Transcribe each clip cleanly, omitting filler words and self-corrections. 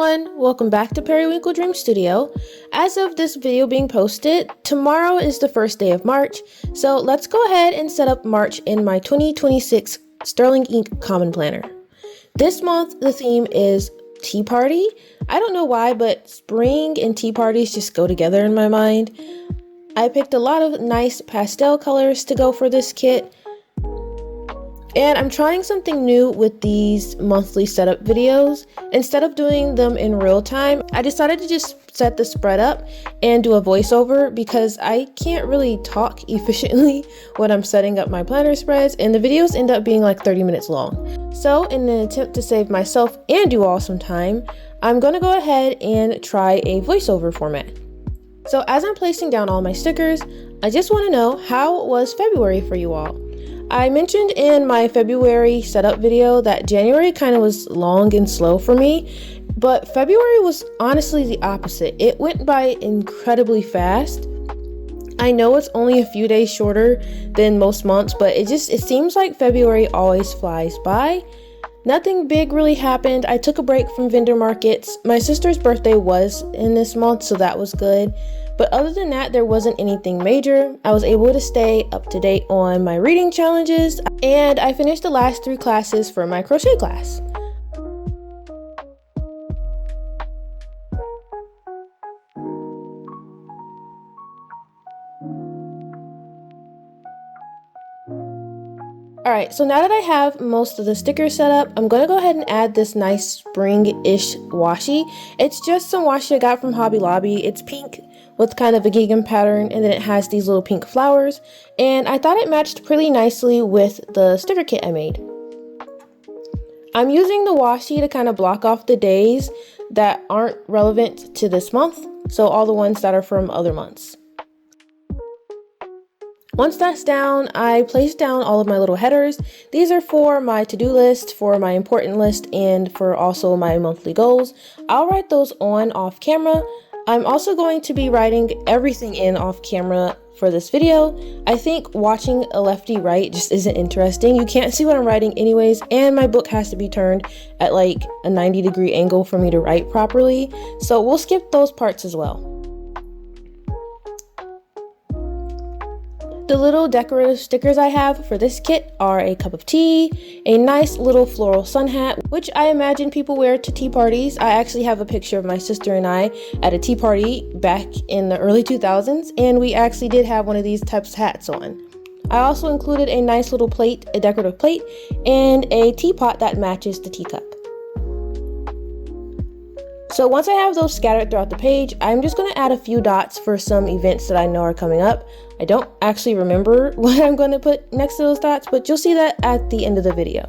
everyone, welcome back to Periwinkle Dream Studio. As of this video being posted, tomorrow is the first day of March, so let's go ahead and set up March in my 2026 Sterling Ink Common Planner. This month, the theme is Tea Party. I don't know why, but spring and tea parties just go together in my mind. I picked a lot of nice pastel colors to go for this kit. And I'm trying something new with these monthly setup videos. Instead of doing them in real time, I decided to just set the spread up and do a voiceover because I can't really talk efficiently when I'm setting up my planner spreads, and the videos end up being like 30 minutes long. So in an attempt to save myself and you all some time, I'm gonna go ahead and try a voiceover format. So as I'm placing down all my stickers, I just wanna know, how was February for you all? I mentioned in my February setup video that January kind of was long and slow for me, but February was honestly the opposite. It went by incredibly fast. I know it's only a few days shorter than most months, but it seems like February always flies by. Nothing big really happened. I took a break from vendor markets. My sister's birthday was in this month, so that was good. But other than that, there wasn't anything major. I was able to stay up to date on my reading challenges, and I finished the last 3 classes for my crochet class. Alright, so now that I have most of the stickers set up, I'm going to go ahead and add this nice spring-ish washi. It's just some washi I got from Hobby Lobby. It's pink with kind of a gingham pattern, and then it has these little pink flowers, and I thought it matched pretty nicely with the sticker kit I made. I'm using the washi to kind of block off the days that aren't relevant to this month, so all the ones that are from other months. Once that's down, I place down all of my little headers. These are for my to-do list, for my important list, and for also my monthly goals. I'll write those on off camera. I'm also going to be writing everything in off camera for this video. I think watching a lefty write just isn't interesting. You can't see what I'm writing anyways, and my book has to be turned at like a 90-degree angle for me to write properly. So we'll skip those parts as well. The little decorative stickers I have for this kit are a cup of tea, a nice little floral sun hat, which I imagine people wear to tea parties. I actually have a picture of my sister and I at a tea party back in the early 2000s, and we actually did have one of these types of hats on. I also included a nice little plate, a decorative plate, and a teapot that matches the teacup. So once I have those scattered throughout the page, I'm just going to add a few dots for some events that I know are coming up. I don't actually remember what I'm going to put next to those dots, but you'll see that at the end of the video.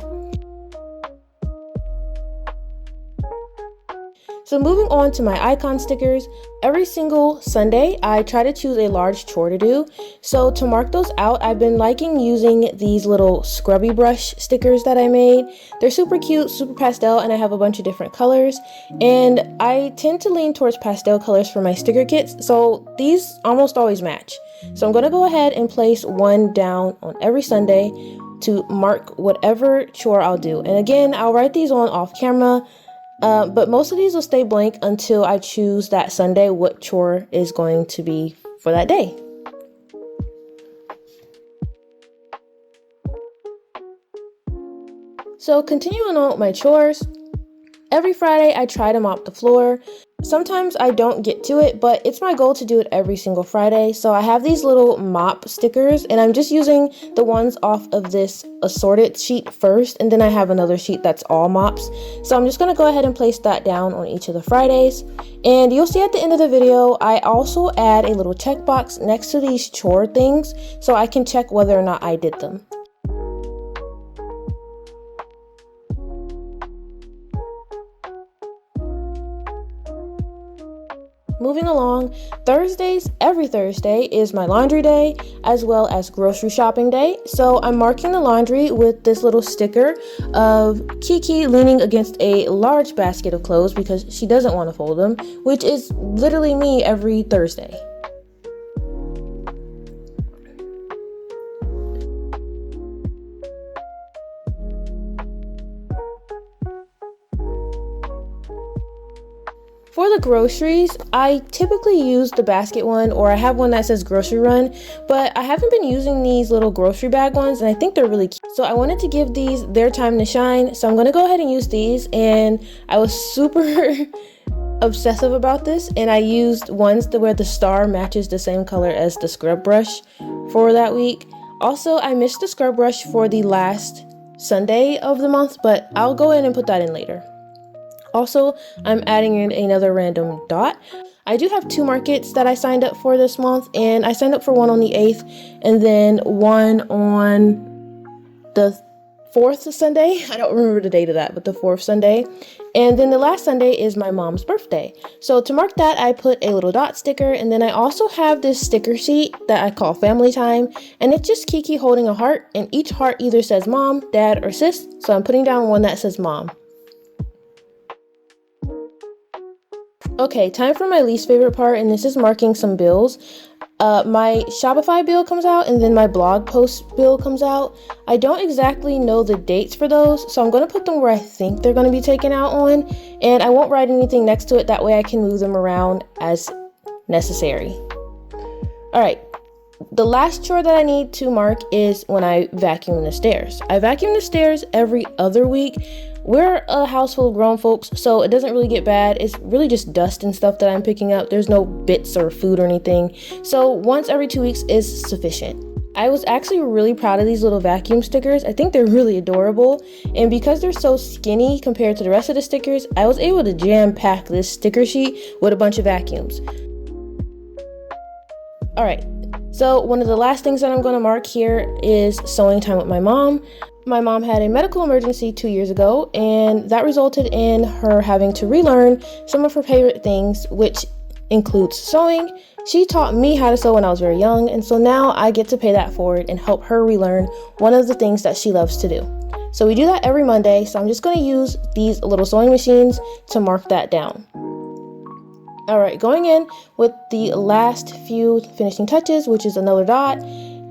So moving on to my icon stickers, every single Sunday I try to choose a large chore to do. So to mark those out, I've been liking using these little scrubby brush stickers that I made. They're super cute, super pastel, and I have a bunch of different colors. And I tend to lean towards pastel colors for my sticker kits, so these almost always match. So I'm going to go ahead and place one down on every Sunday to mark whatever chore I'll do. And again, I'll write these on off camera. But most of these will stay blank until I choose that Sunday what chore is going to be for that day. So continuing on with my chores, every Friday I try to mop the floor. Sometimes I don't get to it, but it's my goal to do it every single Friday. So I have these little mop stickers, and I'm just using the ones off of this assorted sheet first, and then I have another sheet that's all mops. So I'm just going to go ahead and place that down on each of the Fridays. And you'll see at the end of the video, I also add a little checkbox next to these chore things so I can check whether or not I did them. Moving along, Thursdays, every Thursday is my laundry day as well as grocery shopping day. So I'm marking the laundry with this little sticker of Kiki leaning against a large basket of clothes because she doesn't want to fold them, which is literally me every Thursday. For the groceries, I typically use the basket one, or I have one that says grocery run, but I haven't been using these little grocery bag ones, and I think they're really cute. So I wanted to give these their time to shine, so I'm gonna go ahead and use these. And I was super obsessive about this, and I used ones where the star matches the same color as the scrub brush for that week. Also, I missed the scrub brush for the last Sunday of the month, but I'll go in and put that in later. Also, I'm adding in another random dot. I do have 2 markets that I signed up for this month, and I signed up for one on the 8th and then one on the 4th Sunday. I don't remember the date of that, but the 4th Sunday. And then the last Sunday is my mom's birthday. So to mark that, I put a little dot sticker, and then I also have this sticker sheet that I call Family Time, and it's just Kiki holding a heart, and each heart either says mom, dad, or sis. So I'm putting down one that says mom. Okay, time for my least favorite part, and this is marking some bills. My Shopify bill comes out, and then my blog post bill comes out. I don't exactly know the dates for those, so I'm going to put them where I think they're going to be taken out on, and I won't write anything next to it. That way I can move them around as necessary. Alright, the last chore that I need to mark is when I vacuum the stairs. I vacuum the stairs every other week. We're a house full of grown folks, so it doesn't really get bad. It's really just dust and stuff that I'm picking up. There's no bits or food or anything. So once every 2 weeks is sufficient. I was actually really proud of these little vacuum stickers. I think they're really adorable. And because they're so skinny compared to the rest of the stickers, I was able to jam pack this sticker sheet with a bunch of vacuums. All right. So one of the last things that I'm going to mark here is sewing time with my mom. My mom had a medical emergency 2 years ago, and that resulted in her having to relearn some of her favorite things, which includes sewing. She taught me how to sew when I was very young, and so now I get to pay that forward and help her relearn one of the things that she loves to do. So we do that every Monday, so I'm just going to use these little sewing machines to mark that down. Alright, going in with the last few finishing touches, which is another dot,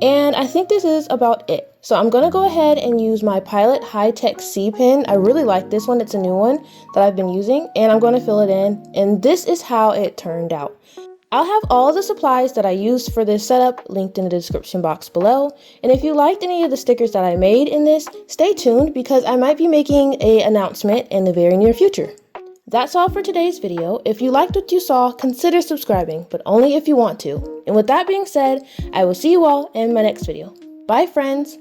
and I think this is about it. So I'm going to go ahead and use my Pilot Hi-Tec-C pen. I really like this one. It's a new one that I've been using, and I'm going to fill it in, and this is how it turned out. I'll have all of the supplies that I used for this setup linked in the description box below, and if you liked any of the stickers that I made in this, stay tuned because I might be making an announcement in the very near future. That's all for today's video. If you liked what you saw, consider subscribing, but only if you want to. And with that being said, I will see you all in my next video. Bye, friends!